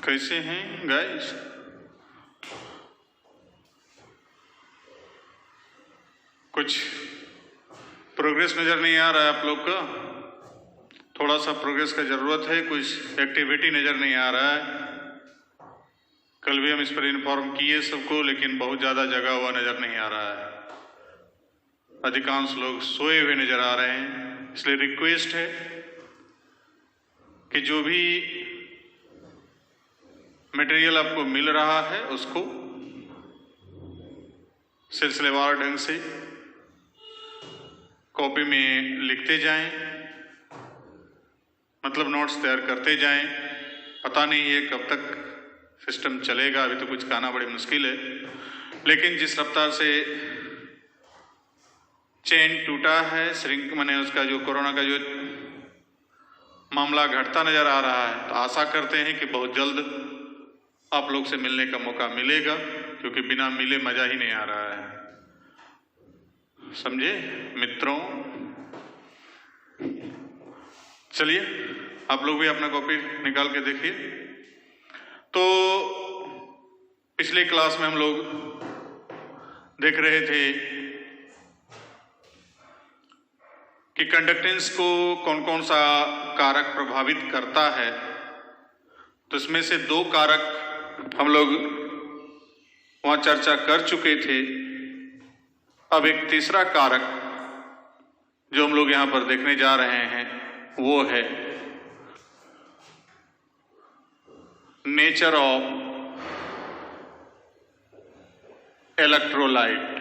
कैसे हैं गाइस? कुछ प्रोग्रेस नज़र नहीं आ रहा है आप लोग का? थोड़ा सा प्रोग्रेस का ज़रूरत है, कुछ एक्टिविटी नज़र नहीं आ रहा है। कल भी हम इस पर इन्फॉर्म किए सबको, लेकिन बहुत ज़्यादा जगा हुआ नज़र नहीं आ रहा है। अधिकांश लोग सोए हुए नज़र आ रहे हैं। इसलिए रिक्वेस्ट है कि जो भी मटेरियल आपको मिल रहा है उसको सिलसिलेवार ढंग से कॉपी में लिखते जाएं, मतलब नोट्स तैयार करते जाएं। पता नहीं है कब तक सिस्टम चलेगा, अभी तो कुछ कहना बड़ी मुश्किल है, लेकिन जिस रफ्तार से चेन टूटा है, श्रिंक माने उसका जो कोरोना का जो मामला घटता नजर आ रहा है, तो आशा करते हैं कि बहुत जल्द आप लोग से मिलने का मौका मिलेगा, क्योंकि बिना मिले मजा ही नहीं आ रहा है। समझे मित्रों? चलिए आप लोग भी अपना कॉपी निकाल के देखिए। तो पिछले क्लास में हम लोग देख रहे थे कि कंडक्टेंस को कौन कौन सा कारक प्रभावित करता है। तो इसमें से दो कारक हम लोग वहां चर्चा कर चुके थे। अब एक तीसरा कारक जो हम लोग यहां पर देखने जा रहे हैं वो है नेचर ऑफ इलेक्ट्रोलाइट।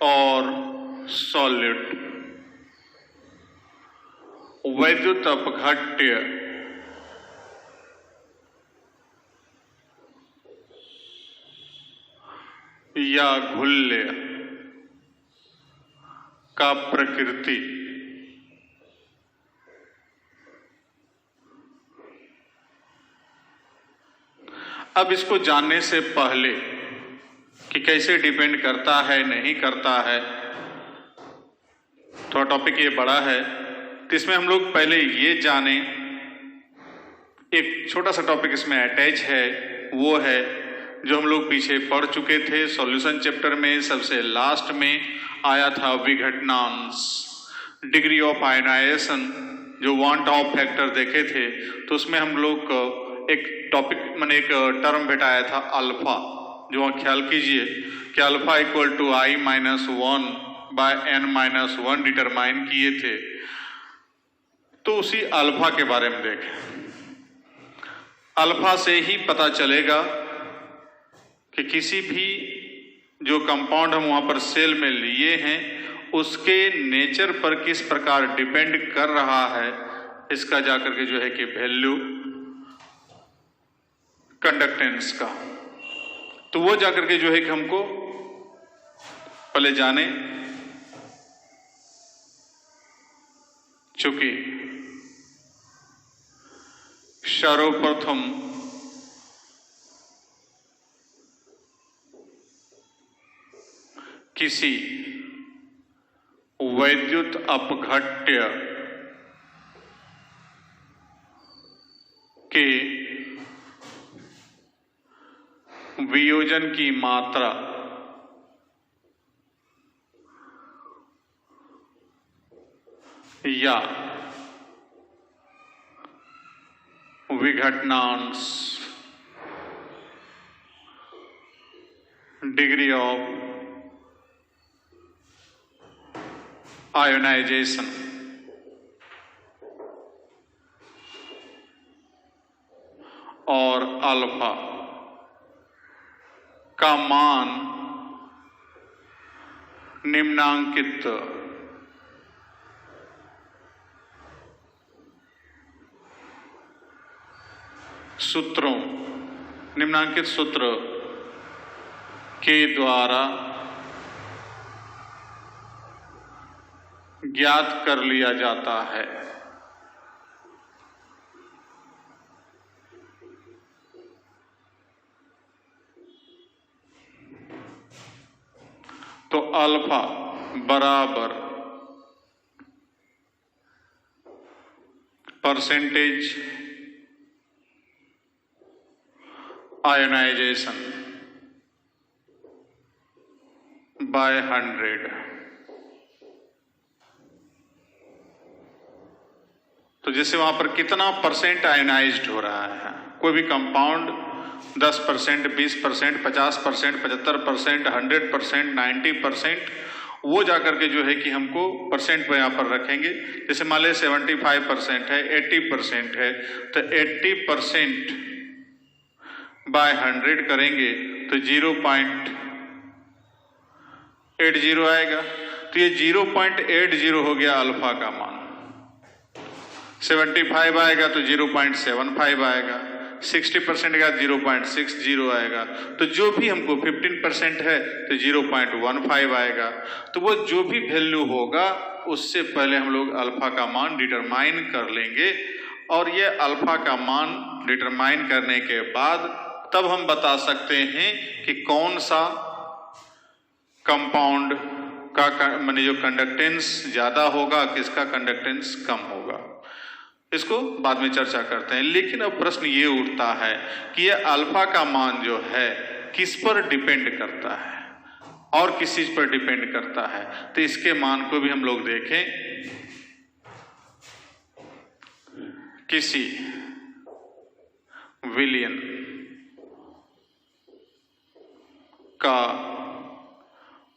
और सॉलिड वैद्युत अपघट्य या घुल्य का प्रकृति। अब इसको जानने से पहले कि कैसे डिपेंड करता है नहीं करता है, थोड़ा टॉपिक ये बड़ा है, तो इसमें हम लोग पहले ये जाने, एक छोटा सा टॉपिक इसमें अटैच है, वो है जो हम लोग पीछे पढ़ चुके थे सॉल्यूशन चैप्टर में। सबसे लास्ट में आया था विघटनांश, डिग्री ऑफ आयनाइजेशन, जो वांट ऑफ फैक्टर देखे थे। तो उसमें हम लोग को एक टॉपिक मैंने एक टर्म भेटाया था अल्फा, जो वहाँ ख्याल कीजिए कि alpha equal to I-1 by N-1 determine किए थे। तो उसी अल्फा के बारे में देखें। अल्फा से ही पता चलेगा कि किसी भी जो कंपाउंड हम वहां पर सेल में लिए हैं उसके नेचर पर किस प्रकार डिपेंड कर रहा है, इसका जाकर के जो है कि वैल्यू कंडक्टेंस का। तो वो जाकर के जो है कि हमको पहले जाने, चूंकि सर्वप्रथम किसी वैद्युत अपघट्य के वियोजन की मात्रा या विघटनांश, डिग्री ऑफ आयोनाइजेशन, और अल्फा का मान निम्नांकित सूत्रों, निम्नांकित सूत्र के द्वारा ज्ञात कर लिया जाता है। तो अल्फा बराबर परसेंटेज आयोनाइजेशन बाय 100। तो जैसे वहां पर कितना परसेंट आयोनाइज्ड हो रहा है, कोई भी कंपाउंड 10%, 20%, 50%, 75%, 100%, 90%, वो जाकर के जो है कि हमको परसेंट पे यहाँ पर रखेंगे। जैसे मान लें 75% है, 80% है, तो 80% बाय 100 करेंगे तो 0.80 आएगा। तो ये 0.80 हो गया अल्फा का मान। 75 आएगा तो 0.75 आएगा, 60% का 0.60 आएगा। तो जो भी हमको 15% है तो 0.15 आएगा। तो वो जो भी वैल्यू होगा उससे पहले हम लोग अल्फा का मान डिटरमाइन कर लेंगे, और ये अल्फा का मान डिटरमाइन करने के बाद तब हम बता सकते हैं कि कौन सा कंपाउंड का माने जो कंडक्टेंस ज्यादा होगा, किसका कंडक्टेंस कम होगा। इसको बाद में चर्चा करते हैं। लेकिन अब प्रश्न ये उठता है कि ये अल्फा का मान जो है किस पर डिपेंड करता है और किस चीज पर डिपेंड करता है। तो इसके मान को भी हम लोग देखें। किसी विलयन का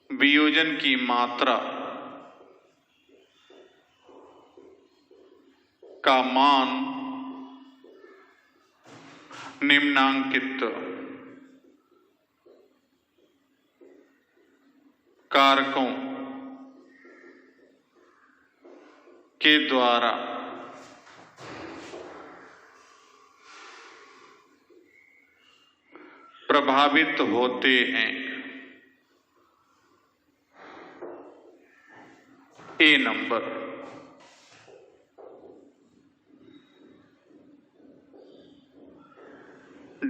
वियोजन की मात्रा का मान निम्नांकित कारकों के द्वारा प्रभावित होते हैं। ए नंबर,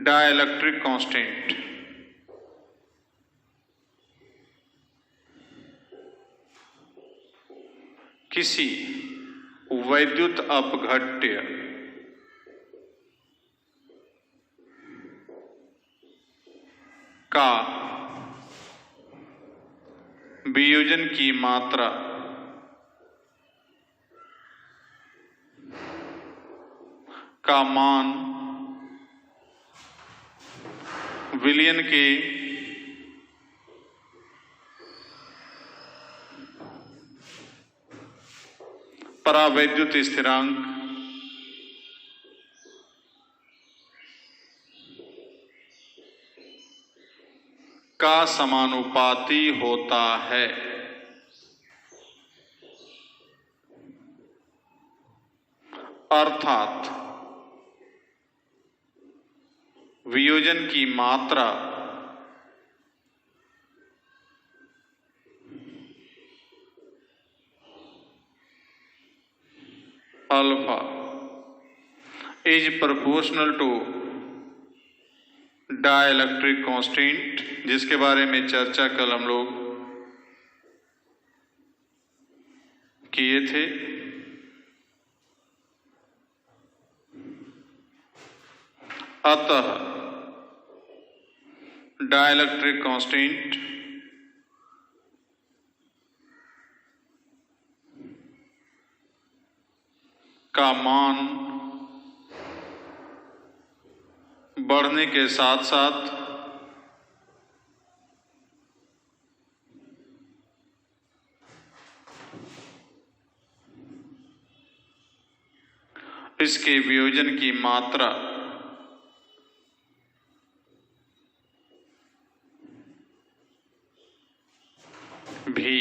डाइलेक्ट्रिक कांस्टेंट किसी वैद्युत अपघट्य का वियोजन की मात्रा का मान विलयन के परावैद्युत स्थिरांक का समानुपाती होता है। अर्थात वियोजन की मात्रा alpha is proportional to dielectric constant, जिसके बारे में चर्चा कल हम लोग किए थे। अतः डाइलेक्ट्रिक कांस्टेंट का मान बढ़ने के साथ साथ इसके वियोजन की मात्रा भी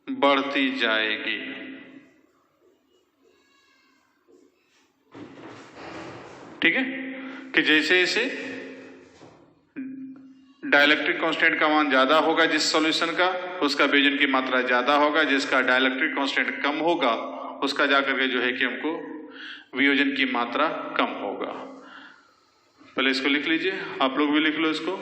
बढ़ती जाएगी। ठीक है, कि जैसे जैसे डाइलेक्ट्रिक कांस्टेंट का मान ज्यादा होगा जिस सॉल्यूशन का, उसका वियोजन की मात्रा ज्यादा होगा। जिसका डाइलेक्ट्रिक कांस्टेंट कम होगा उसका जाकर के जो है कि हमको वियोजन की मात्रा कम होगा। पहले इसको लिख लीजिए, आप लोग भी लिख लो इसको।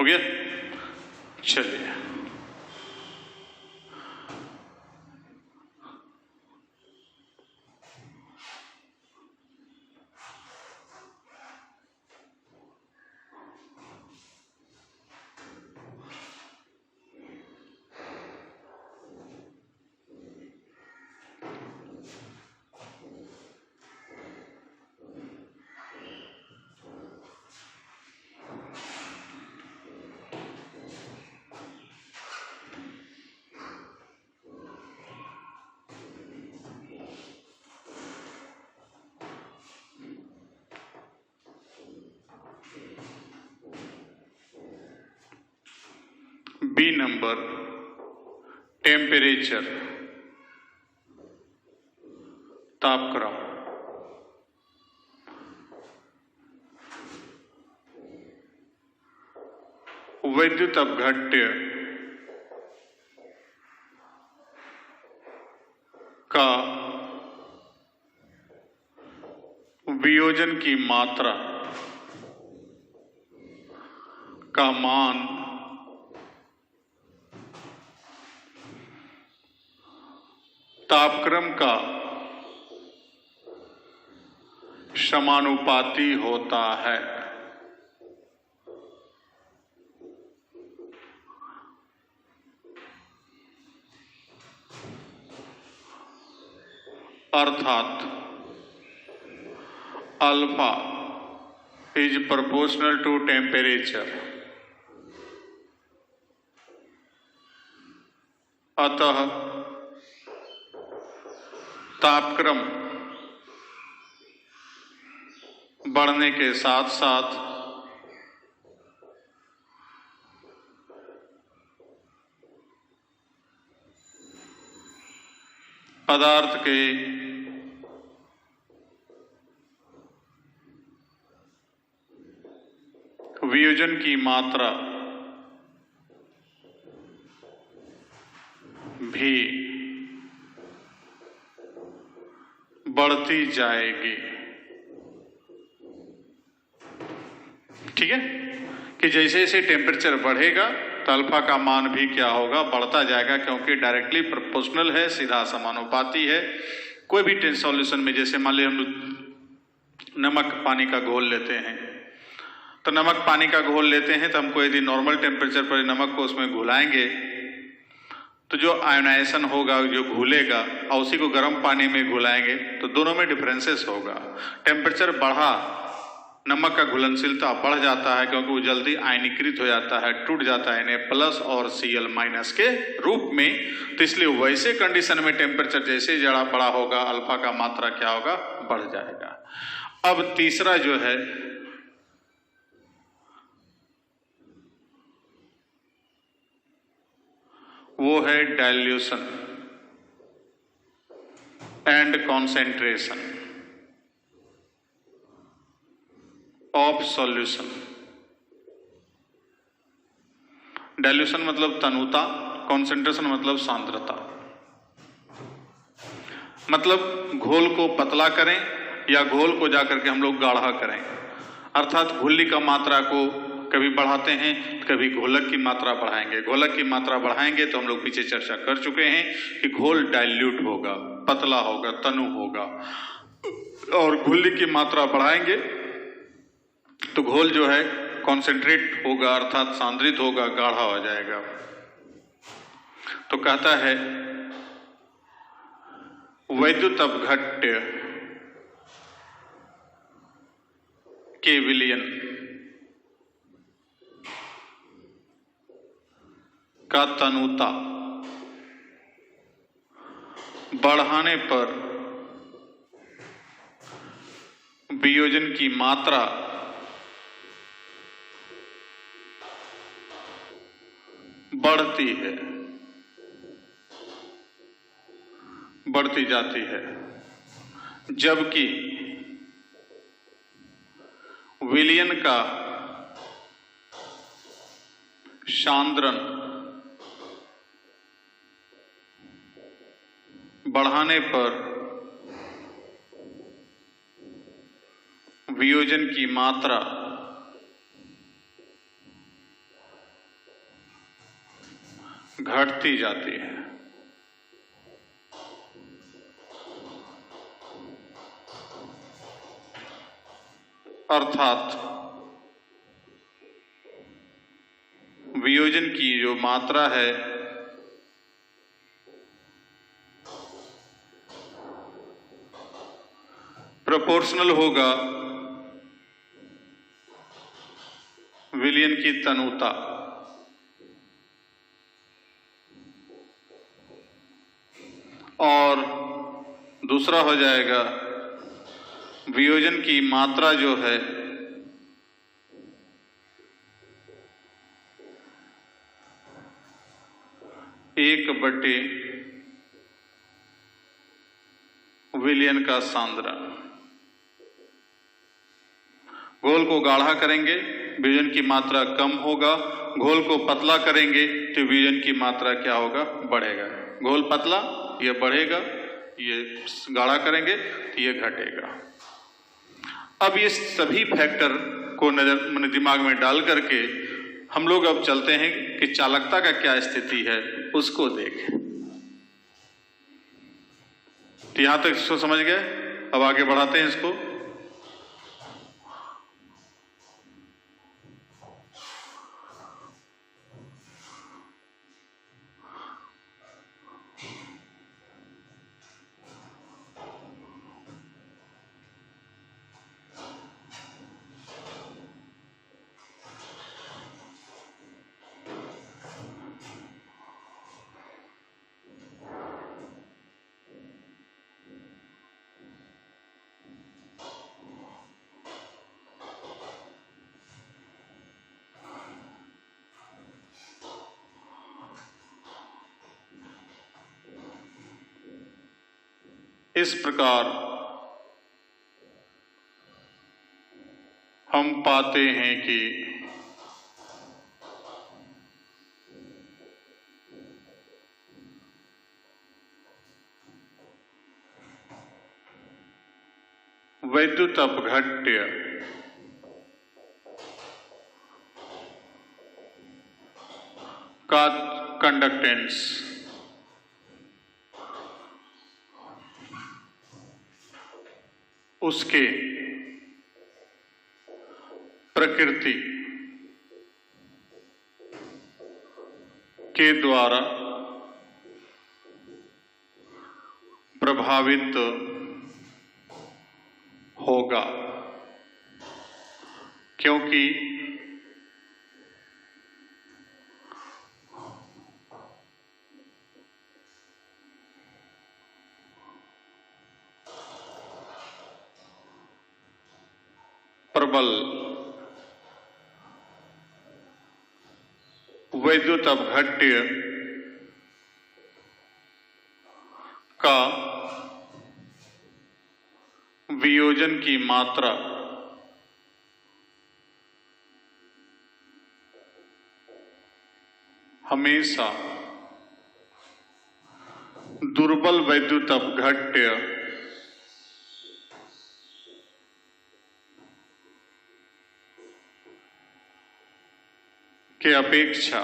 हो गया? चलिए, बी नंबर, टेम्परेचर, तापक्रम। वैद्युत अपघट्य का वियोजन की मात्रा का मान तापक्रम का समानुपाती होता है। अर्थात alpha is proportional to temperature. अतः तापक्रम बढ़ने के साथ साथ पदार्थ के वियोजन की मात्रा भी बढ़ती जाएगी। ठीक है कि जैसे जैसे टेम्परेचर बढ़ेगा तो अल्फा का मान भी क्या होगा, बढ़ता जाएगा, क्योंकि डायरेक्टली प्रोपोर्शनल है, सीधा समानुपाती है। कोई भी सॉल्यूशन में, जैसे मान लीजिए हम नमक पानी का घोल लेते हैं, तो नमक पानी का घोल लेते हैं तो हमको यदि नॉर्मल टेम्परेचर पर नमक को उसमें घुलाएंगे तो जो आयोनाइजेशन होगा, जो घुलेगा, और उसी को गर्म पानी में घुलाएंगे तो दोनों में डिफरेंसेस होगा। टेम्परेचर बढ़ा, नमक का घुलनशीलता बढ़ जाता है क्योंकि वो जल्दी आयनीकृत हो जाता है, टूट जाता है Na+ और Cl- के रूप में। तो इसलिए वैसे कंडीशन में टेम्परेचर जैसे जड़ा बड़ा होगा, अल्फा का मात्रा क्या होगा, बढ़ जाएगा। अब तीसरा जो है वो है dilution and concentration of solution. Dilution मतलब तनुता, कॉन्सेंट्रेशन मतलब सांद्रता। मतलब घोल को पतला करें या घोल को जाकर के हम लोग गाढ़ा करें, अर्थात घुल्ली का मात्रा को कभी बढ़ाते हैं, कभी घोलक की मात्रा बढ़ाएंगे। घोलक की मात्रा बढ़ाएंगे तो हम लोग पीछे चर्चा कर चुके हैं कि घोल डाइल्यूट होगा, पतला होगा, तनु होगा, और घुल्ली की मात्रा बढ़ाएंगे तो घोल जो है कॉन्सेंट्रेट होगा, अर्थात सांद्रित होगा, गाढ़ा हो जाएगा। तो कहता है वैद्युत अपघट्य के विलयन का तनुता बढ़ाने पर वियोजन की मात्रा बढ़ती है, बढ़ती जाती है, जबकि विलयन का सांद्रण बढ़ाने पर वियोजन की मात्रा घटती जाती है। अर्थात वियोजन की जो मात्रा है प्रोपोर्शनल होगा विलयन की तनुता। और दूसरा हो जाएगा वियोजन की मात्रा जो है एक बटे विलयन का सांद्रण। घोल को गाढ़ा करेंगे, वियोजन की मात्रा कम होगा। घोल को पतला करेंगे तो वियोजन की मात्रा क्या होगा? बढ़ेगा। घोल पतला, ये बढ़ेगा, ये गाढ़ा करेंगे तो ये घटेगा। अब ये सभी फैक्टर को नजर दिमाग में डाल करके हम लोग अब चलते हैं कि चालकता का क्या स्थिति है उसको देखें। तो यहां तक इसको समझ गए, अब आगे बढ़ाते हैं इसको। इस प्रकार हम पाते हैं कि वैद्युत अपघट्य का कंडक्टेंस उसके प्रकृति के द्वारा प्रभावित होगा, क्योंकि प्रबल वैद्युत अपघट्य का वियोजन की मात्रा हमेशा दुर्बल वैद्युत अपघट्य के अपेक्षा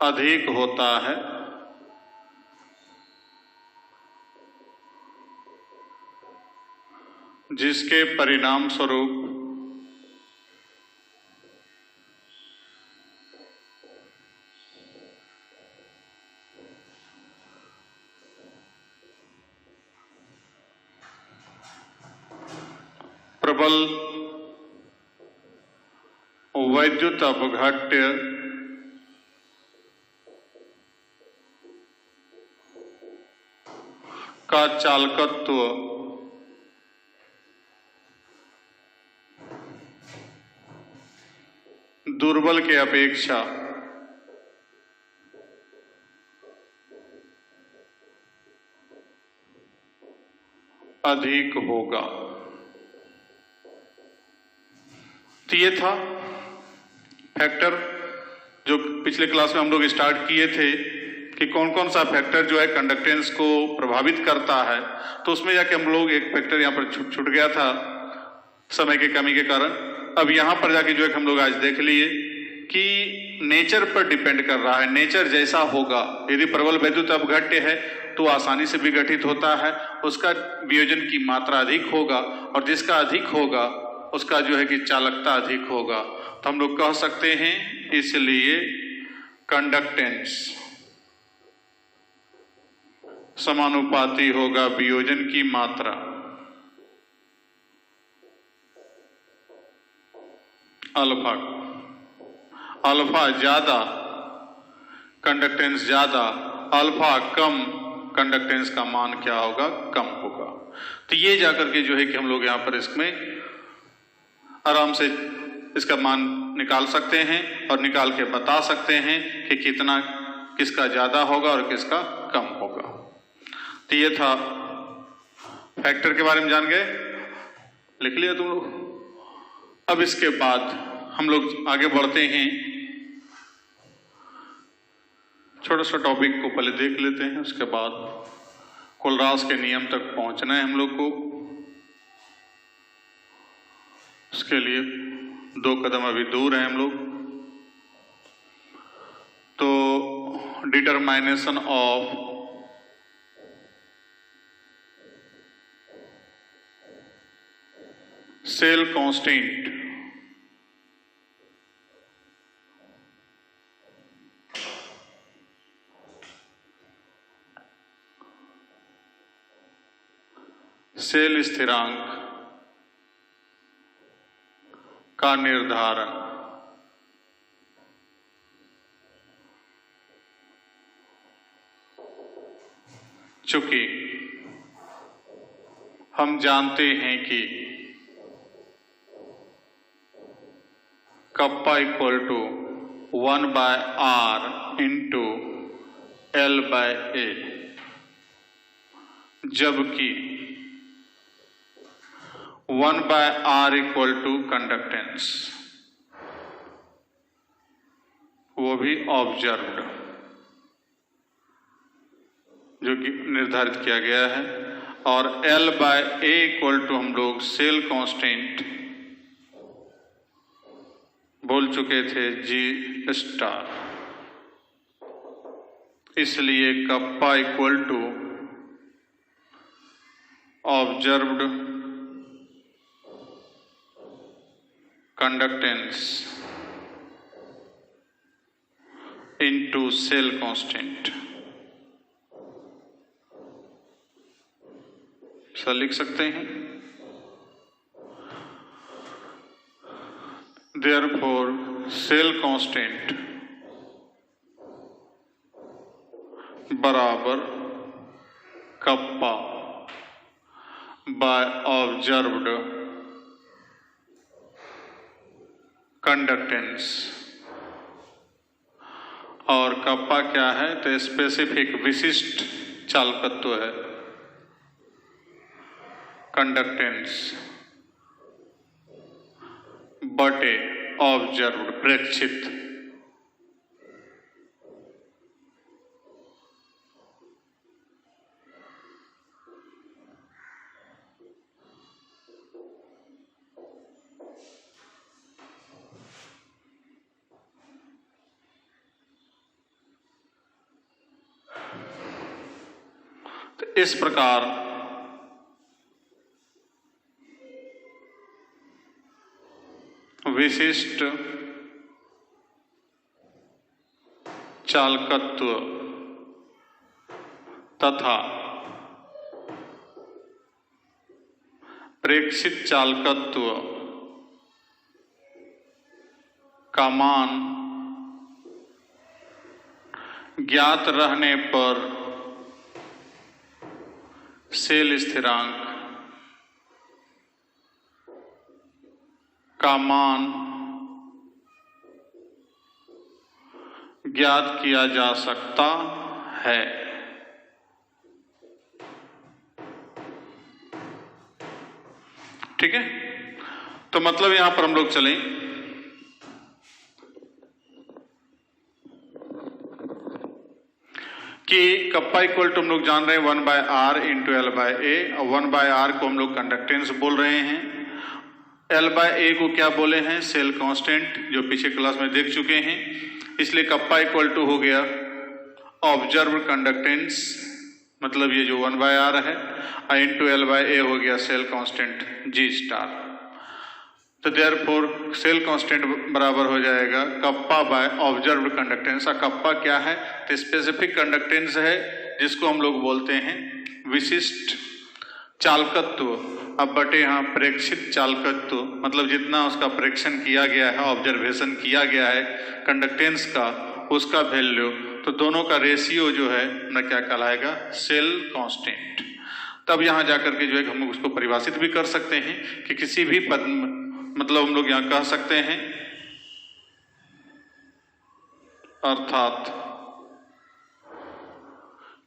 अधिक होता है, जिसके परिणाम स्वरूप प्रबल वैद्युत अपघट्य का चालकत्व दुर्बल के अपेक्षा अधिक होगा। तो ये था फैक्टर जो पिछले क्लास में हम लोग स्टार्ट किए थे कि कौन कौन सा फैक्टर जो है कंडक्टेंस को प्रभावित करता है। तो उसमें जाके हम लोग एक फैक्टर यहाँ पर छूट गया था समय की कमी के कारण। अब यहां पर जाके जो है हम लोग आज देख लिए कि नेचर पर डिपेंड कर रहा है, नेचर जैसा होगा। यदि प्रबल वैद्युत अपघट्य है तो आसानी से विघटित होता है, उसका वियोजन की मात्रा अधिक होगा, और जिसका अधिक होगा उसका जो है कि चालकता अधिक होगा। तो हम लोग कह सकते हैं इसलिए कंडक्टेंस समानुपाती होगा वियोजन की मात्रा। अल्फा अल्फा ज्यादा कंडक्टेंस ज्यादा, अल्फा कम कंडक्टेंस का मान क्या होगा, कम होगा। तो ये जाकर के जो है कि हम लोग यहां पर इसमें आराम से इसका मान निकाल सकते हैं और निकाल के बता सकते हैं कि कितना किसका ज्यादा होगा और किसका कम होगा। तो ये था फैक्टर के बारे में जान गए, लिख लिया तुम लोग। अब इसके बाद हम लोग आगे बढ़ते हैं, छोटा सा टॉपिक को पहले देख लेते हैं, उसके बाद कोलरास के नियम तक पहुंचना है हम लोग को। उसके लिए 2 कदम अभी दूर हैं हम लोग। तो डिटरमाइनेशन ऑफ सेल कांस्टेंट सेल स्थिरांक का निर्धारण। चूंकि हम जानते हैं कि kappa equal to 1/r into L/A, जबकि 1/r इक्वल टू कंडक्टेंस, वो भी ऑब्जर्व्ड, जो कि निर्धारित किया गया है, और L/A इक्वल टू हम लोग सेल कांस्टेंट बोल चुके थे G*, इसलिए kappa equal to observed conductance into cell constant. Sir लिख सकते हैं, देयरफॉर सेल कांस्टेंट बराबर कप्पा बाय ऑब्जर्व्ड कंडक्टेंस। और कप्पा क्या है, तो स्पेसिफिक विशिष्ट चालकत्व है, कंडक्टेंस बटे ऑब्जर्व्ड प्रेक्षित। तो इस प्रकार विशिष्ट चालकत्व तथा प्रेक्षित चालकत्व का मान ज्ञात रहने पर सेल स्थिरांक का मान ज्ञात किया जा सकता है। ठीक है, तो मतलब यहां पर हम लोग चलें कि कप्पा इक्वल टू हम लोग जान रहे हैं 1/r इंटू L/A, और 1/r को हम लोग कंडक्टेंस बोल रहे हैं, L बाय ए को क्या बोले हैं? सेल कांस्टेंट, जो पिछले क्लास में देख चुके हैं। इसलिए कप्पा इक्वल टू हो गया ऑब्जर्व कंडक्टेंस, मतलब ये जो 1 बाय आर है, इंटू L बाय ए हो गया सेल कांस्टेंट G स्टार। तो देयरफॉर सेल कांस्टेंट बराबर हो जाएगा kappa by observed conductance. Kappa क्या है? तो स्पेसिफिक कंडक्टेंस है जिसको हम लोग बोलते हैं विशिष्ट चालकत्व। अब बटे यहाँ प्रेक्षित चालकत्व, मतलब जितना उसका प्रेक्षण किया गया है, ऑब्जर्वेशन किया गया है कंडक्टेंस का, उसका वैल्यू, तो दोनों का रेशियो जो है ना क्या कहलाएगा? Cell constant. तब यहाँ जाकर के जो है हम लोग उसको परिभाषित भी कर सकते हैं कि किसी भी पद, मतलब हम लोग यहाँ कह सकते हैं अर्थात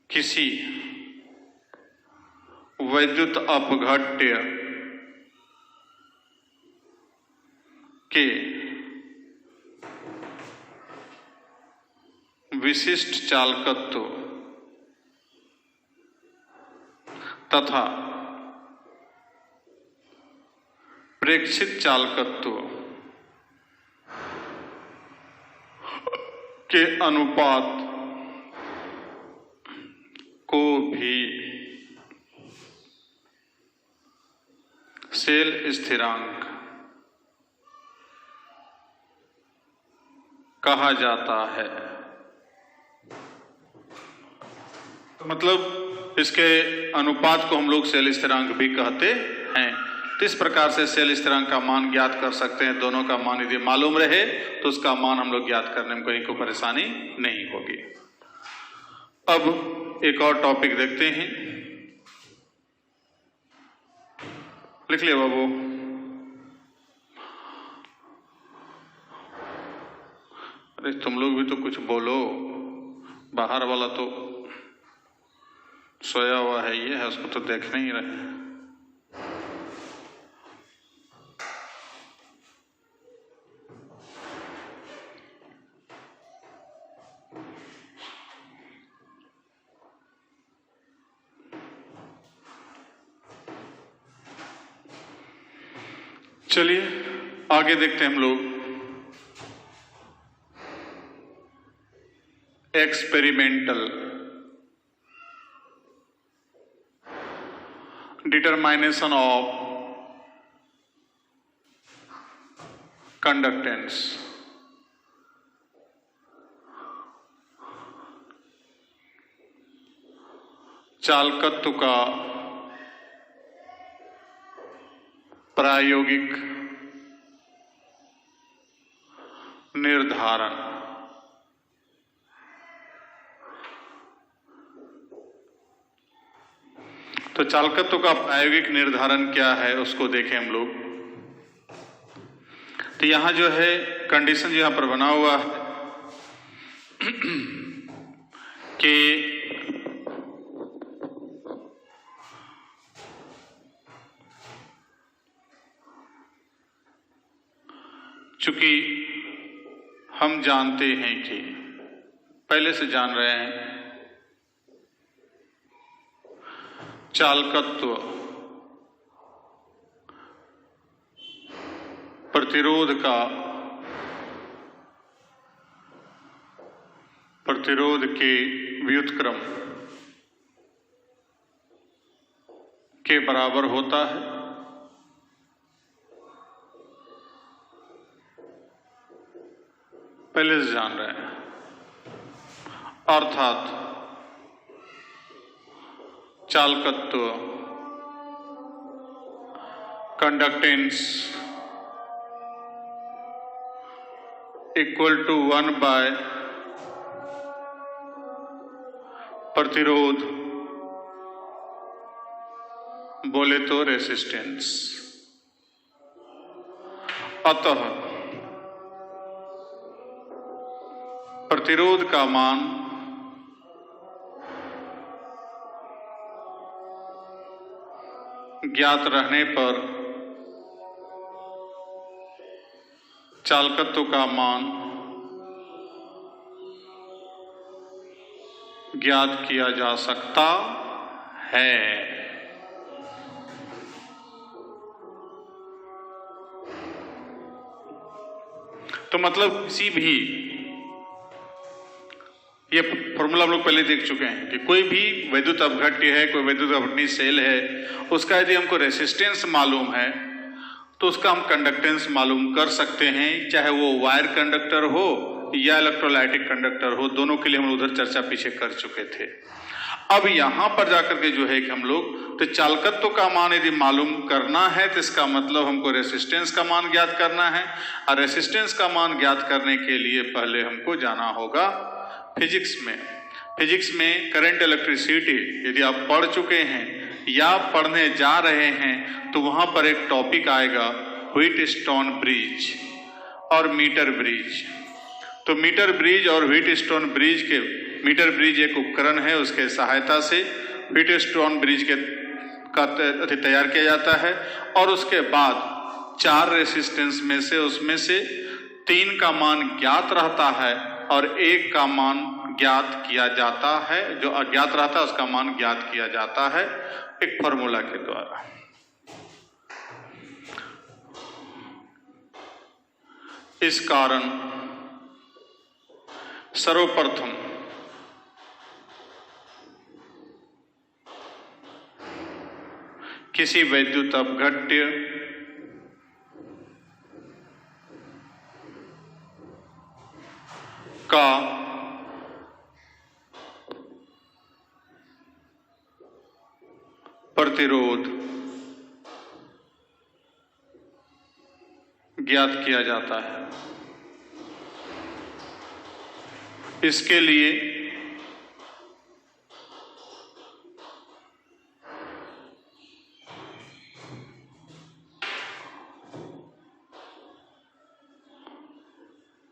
किसी वैद्युत अपघट्य के विशिष्ट चालकत्व तथा प्रेक्षित चालकत्व के अनुपात को भी सेल स्थिरांक कहा जाता है। मतलब इसके अनुपात को हम लोग सेल स्थिरांक भी कहते हैं। तो इस प्रकार से सेल स्थिरांक का मान ज्ञात कर सकते हैं। दोनों का मान यदि मालूम रहे तो उसका मान हम लोग ज्ञात करने में कोई परेशानी नहीं होगी। अब एक और टॉपिक देखते हैं। लिख लिया बाबू। अरे तुम लोग भी तो कुछ बोलो, बाहर वाला तो सोया हुआ है, ये है, उसको तो देख नहीं रहे। चलिए आगे देखते हैं हम लोग। Experimental determination of conductance. चालकत्व का प्रायोगिक निर्धारण। तो चालकत्व का प्रायोगिक निर्धारण क्या है उसको देखें हम लोग। तो यहां जो है कंडीशन यहां पर बना हुआ है कि चूंकि हम जानते हैं कि पहले से जान रहे हैं चालकत्व प्रतिरोध के व्युत्क्रम के बराबर होता है। पहले से जान रहे हैं, अर्थात चालकत्व कंडक्टेंस इक्वल टू 1 बाय प्रतिरोध, बोले तो रेसिस्टेंस। अतः प्रतिरोध का मान ज्ञात रहने पर चालकत्व का मान ज्ञात किया जा सकता है। मतलब किसी भी, ये फॉर्मूला हम लोग पहले देख चुके हैं कि कोई भी वैद्युत अपघट्य है, कोई वैद्युत अपघटनीय सेल है, उसका यदि हमको रेसिस्टेंस मालूम है तो उसका हम कंडक्टेंस मालूम कर सकते हैं, चाहे वो वायर कंडक्टर हो या इलेक्ट्रोलाइटिक कंडक्टर हो। दोनों के लिए हम उधर चर्चा पीछे कर चुके थे। अब यहां पर जाकर के जो है कि हम लोग तो चालकत्व का मान यदि मालूम करना है तो इसका मतलब हमको रेसिस्टेंस का मान ज्ञात करना है, और रेसिस्टेंस का मान ज्ञात करने के लिए पहले हमको जाना होगा फिजिक्स में। फिजिक्स में करंट इलेक्ट्रिसिटी यदि आप पढ़ चुके हैं या पढ़ने जा रहे हैं तो वहां पर एक टॉपिक आएगा व्हीटस्टोन ब्रिज और मीटर ब्रिज। तो मीटर ब्रिज और व्हीटस्टोन ब्रिज के, मीटर ब्रिज एक उपकरण है, उसके सहायता से व्हीटस्टोन ब्रिज के का तैयार किया जाता है, और उसके बाद 4 रेसिस्टेंस में से उसमें से 3 का मान ज्ञात रहता है और 1 का मान ज्ञात किया जाता है। जो अज्ञात रहता है उसका मान ज्ञात किया जाता है एक फॉर्मूला के द्वारा। इस कारण सर्वप्रथम किसी वैद्युत अपघट्य का प्रतिरोध ज्ञात किया जाता है। इसके लिए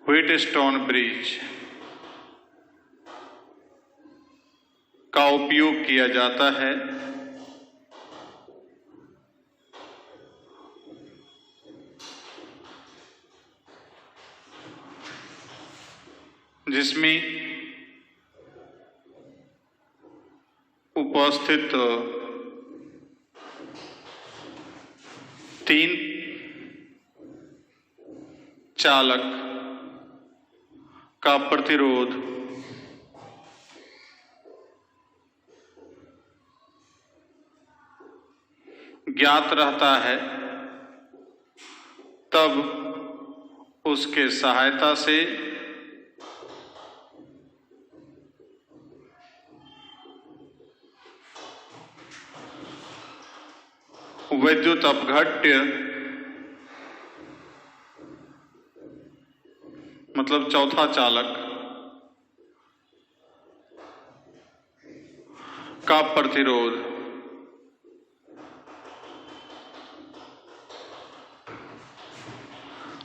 व्हीटस्टोन ब्रिज का उपयोग किया जाता है, जिसमें उपस्थित 3 चालक का प्रतिरोध ज्ञात रहता है, तब उसके सहायता से विद्युत अपघट्य मतलब चौथा चालक का प्रतिरोध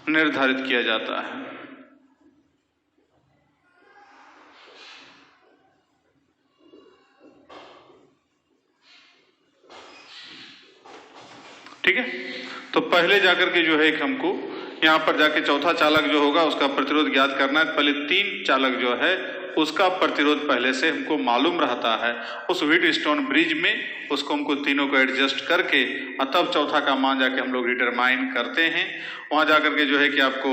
निर्धारित किया जाता है। ठीक है, तो पहले जाकर के जो है कि हमको यहाँ पर जाके चौथा चालक जो होगा उसका प्रतिरोध ज्ञात करना है। पहले 3 चालक जो है उसका प्रतिरोध पहले से हमको मालूम रहता है। उस व्हीटस्टोन ब्रिज में उसको हमको तीनों को एडजस्ट करके और तब चौथा का मान जाके हम लोग डिटरमाइन करते हैं। वहां जाकर के जो है कि आपको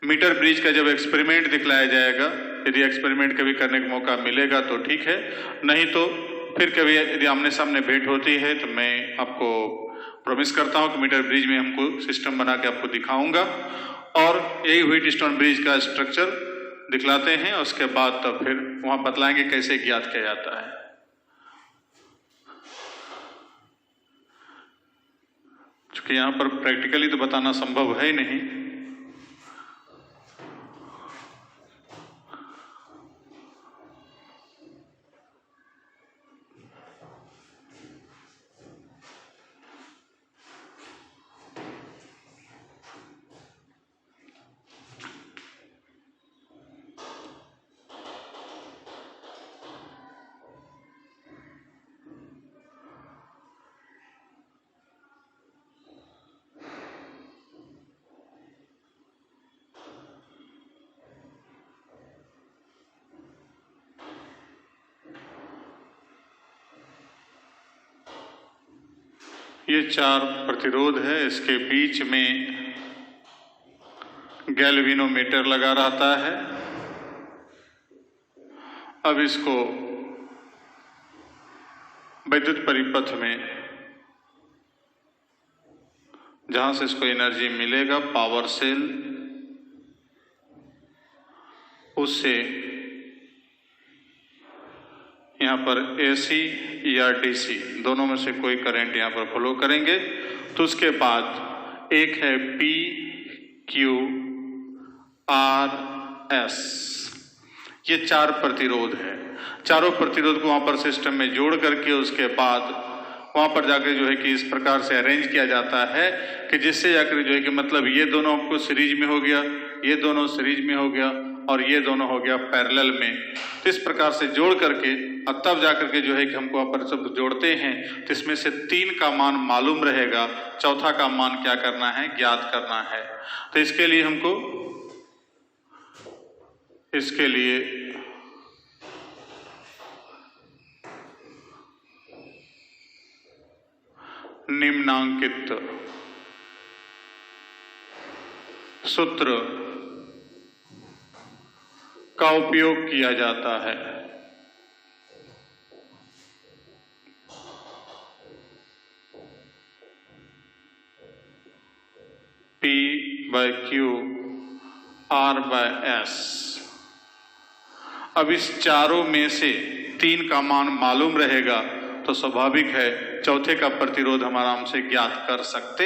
मीटर ब्रिज का जब एक्सपेरिमेंट दिखलाया जाएगा, यदि एक्सपेरिमेंट कभी करने का मौका मिलेगा तो ठीक है, नहीं तो फिर कभी यदि आमने सामने भेंट होती है तो मैं आपको प्रॉमिस करता हूं कि मीटर ब्रिज में हमको सिस्टम बना के आपको दिखाऊंगा और यही व्हीटस्टोन ब्रिज का स्ट्रक्चर दिखलाते हैं। उसके बाद तब फिर वहां बतलाएंगे कैसे ज्ञात किया जाता है। क्योंकि यहाँ पर प्रैक्टिकली तो बताना संभव है नहीं। ये 4 प्रतिरोध है, इसके बीच में गैल्वेनोमीटर लगा रहता है। अब इसको विद्युत परिपथ में जहां से इसको एनर्जी मिलेगा, पावर सेल, उससे यहाँ पर एसी या डीसी दोनों में से कोई करंट यहाँ पर फ्लो करेंगे। तो उसके बाद एक है पी क्यू आर एस, ये 4 प्रतिरोध है। चारों प्रतिरोध को वहाँ पर सिस्टम में जोड़ करके उसके बाद वहाँ पर जाकर जो है कि इस प्रकार से अरेंज किया जाता है कि जिससे जाकर जो है कि मतलब ये दोनों आपको सीरीज में हो गया, ये दोनों सीरीज में हो गया और ये दोनों हो गया पैरेलल में। तो इस प्रकार से जोड़ करके और तब जाकर के जो है कि हमको वहाँ पर सब जोड़ते हैं तो इसमें से 3 का मान मालूम रहेगा, चौथा का मान क्या करना है, ज्ञात करना है। तो इसके लिए हमको निम्नांकित सूत्र का उपयोग किया जाता है। P by Q R by S। अब इस चारों में से 3 का मान मालूम रहेगा तो स्वाभाविक है चौथे का प्रतिरोध हम आराम से ज्ञात कर सकते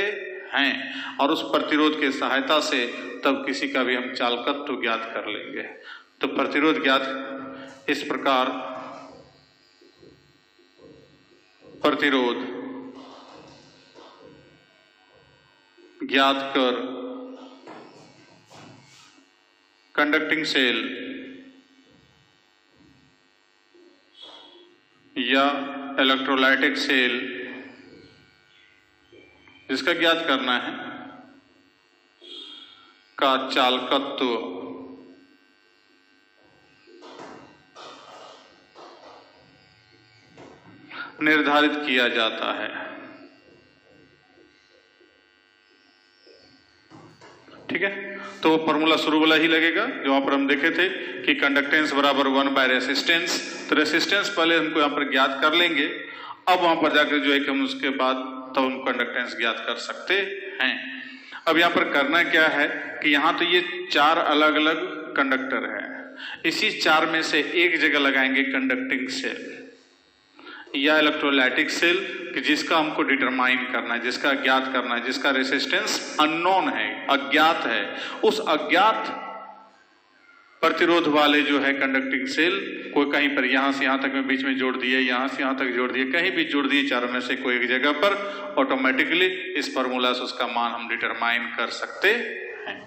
हैं और उस प्रतिरोध के सहायता से तब किसी का भी हम चालकत्व ज्ञात कर लेंगे। तो प्रतिरोध ज्ञात इस प्रकार, प्रतिरोध ज्ञात कर कंडक्टिंग सेल या इलेक्ट्रोलाइटिक सेल जिसका ज्ञात करना है का चालकत्व निर्धारित किया जाता है। ठीक है, तो वो फॉर्मूला शुरू वाला ही लगेगा जो वहां पर हम देखे थे कि कंडक्टेंस बराबर 1 बाय रेसिस्टेंस। तो रेसिस्टेंस पहले हमको यहाँ पर ज्ञात कर लेंगे, अब वहां पर जाकर जो है कि हम उसके बाद तब हम कंडक्टेंस ज्ञात कर सकते हैं। अब यहाँ पर करना क्या है कि यहाँ तो ये 4 अलग अलग कंडक्टर है, इसी 4 में से एक जगह लगाएंगे कंडक्टिंग सेल या इलेक्ट्रोलाइटिक सेल कि जिसका हमको डिटरमाइन करना है, जिसका ज्ञात करना है, जिसका रेसिस्टेंस अननोन है, अज्ञात है। उस अज्ञात प्रतिरोध वाले जो है कंडक्टिंग सेल को कहीं पर यहां से यहां तक में बीच में जोड़ दिए, यहां से यहां तक जोड़ दिए, कहीं भी जोड़ दिए, चारों में से कोई एक जगह पर ऑटोमेटिकली इस फार्मूला से उसका मान हम डिटरमाइन कर सकते हैं।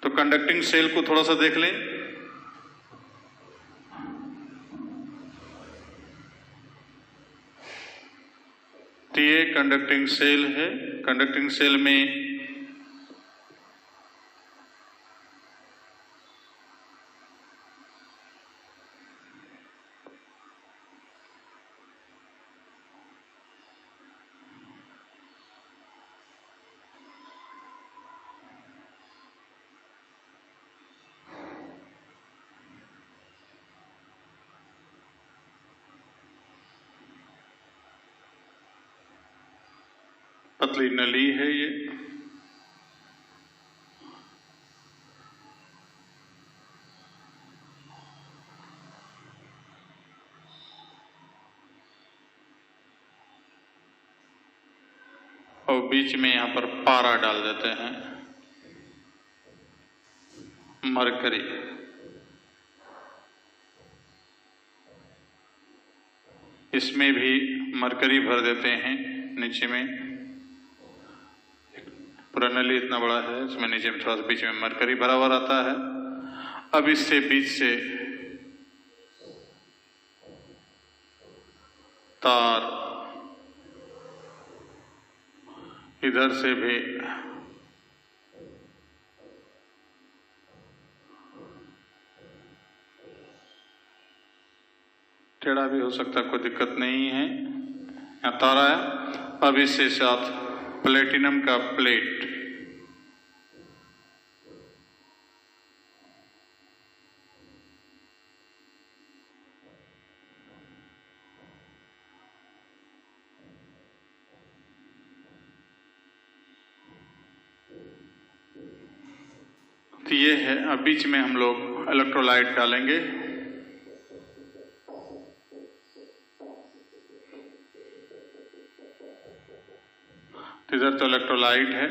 तो कंडक्टिंग सेल को थोड़ा सा देख लें। तो ये कंडक्टिंग सेल है, कंडक्टिंग सेल में पतली नली है ये, और बीच में यहां पर पारा डाल देते हैं, मरकरी। इसमें भी मरकरी भर देते हैं, नीचे में पूरा नली इतना बड़ा है, इसमें नीचे में थोड़ा सा बीच में मरकरी भरा हुआ रहता है। अब इससे बीच से तार, इधर से भी टेढ़ा भी हो सकता है, कोई दिक्कत नहीं है। यहाँ तार आया। अब इसके साथ प्लेटिनम का प्लेट, तो ये है। अब बीच में हम लोग इलेक्ट्रोलाइट डालेंगे। तो इधर तो इलेक्ट्रोलाइट है,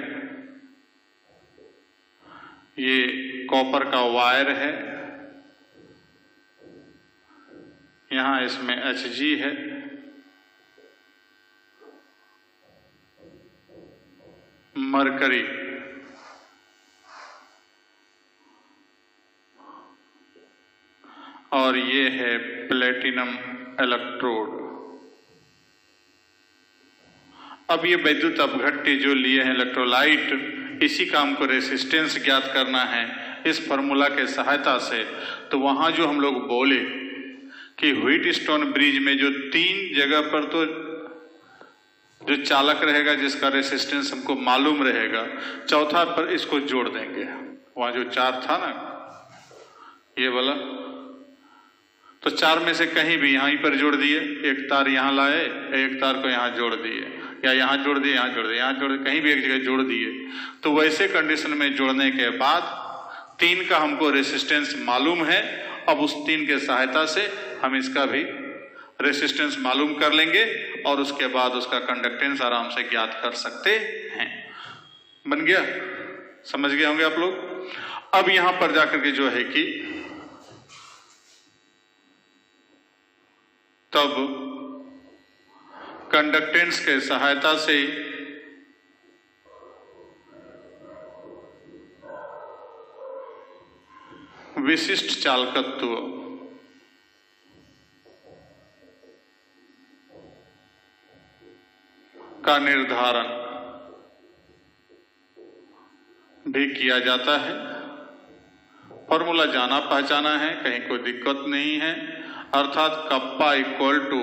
ये कॉपर का वायर है, यहाँ इसमें Hg है, मरकरी, और ये है प्लेटिनम इलेक्ट्रोड। अब ये वैद्युत अपघट्य जो लिए हैं इलेक्ट्रोलाइट, इसी का हमको रेसिस्टेंस ज्ञात करना है इस फॉर्मूला के सहायता से। तो वहां जो हम लोग बोले कि व्हीटस्टोन ब्रिज में जो 3 जगह पर तो जो चालक रहेगा जिसका रेसिस्टेंस हमको मालूम रहेगा, चौथा पर इसको जोड़ देंगे। वहां जो 4 था ना, ये वाला, तो 4 में से कहीं भी यहीं पर जोड़ दिए, एक तार यहाँ लाए, एक तार को यहाँ जोड़ दिए, या यहाँ जोड़ दिए, यहाँ जोड़ दिए, यहाँ जोड़ दिए, कहीं भी एक जगह जोड़ दिए। तो वैसे कंडीशन में जोड़ने के बाद 3 का हमको रेसिस्टेंस मालूम है। अब उस 3 के सहायता से हम इसका भी रेसिस्टेंस मालूम कर लेंगे और उसके बाद उसका कंडक्टेंस आराम से ज्ञात कर सकते हैं। बन गया? समझ गए होंगे आप लोग। अब यहां पर जाकर के जो है कि तब कंडक्टेंस के सहायता से विशिष्ट चालकत्व का निर्धारण भी किया जाता है। फॉर्मूला जाना पहचाना है, कहीं कोई दिक्कत नहीं है। अर्थात kappa equal to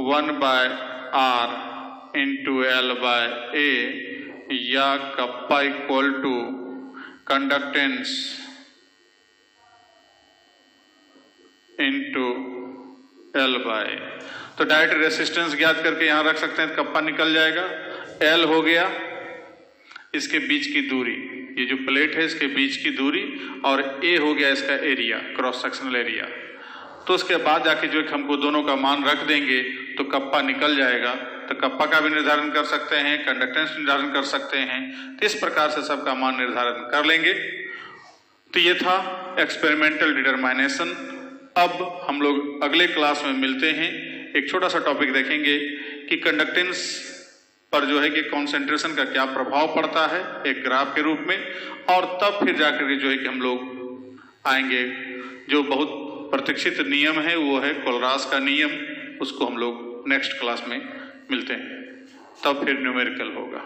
1/r into L/A या kappa equal to conductance into L/A। तो डायरेक्ट रेसिस्टेंस ज्ञात करके यहां रख सकते हैं, कप्पा निकल जाएगा। L हो गया इसके बीच की दूरी, ये जो प्लेट है इसके बीच की दूरी, और A हो गया इसका एरिया, क्रॉस सेक्शनल एरिया। तो उसके बाद जाके जो हमको दोनों का मान रख देंगे तो कप्पा निकल जाएगा। तो कप्पा का भी निर्धारण कर सकते हैं, कंडक्टेंस निर्धारण कर सकते हैं। तो इस प्रकार से सबका मान निर्धारण कर लेंगे। तो ये था एक्सपेरिमेंटल डिटरमाइनेशन। अब हम लोग अगले क्लास में मिलते हैं, एक छोटा सा टॉपिक देखेंगे कि कंडक्टेंस पर जो है कि कॉन्सेंट्रेशन का क्या प्रभाव पड़ता है एक ग्राफ के रूप में, और तब फिर जाकर के जो है कि हम लोग आएंगे जो बहुत प्रतीक्षित नियम है, वो है कोलरास का नियम। उसको हम लोग नेक्स्ट क्लास में मिलते हैं, तब फिर न्यूमेरिकल होगा।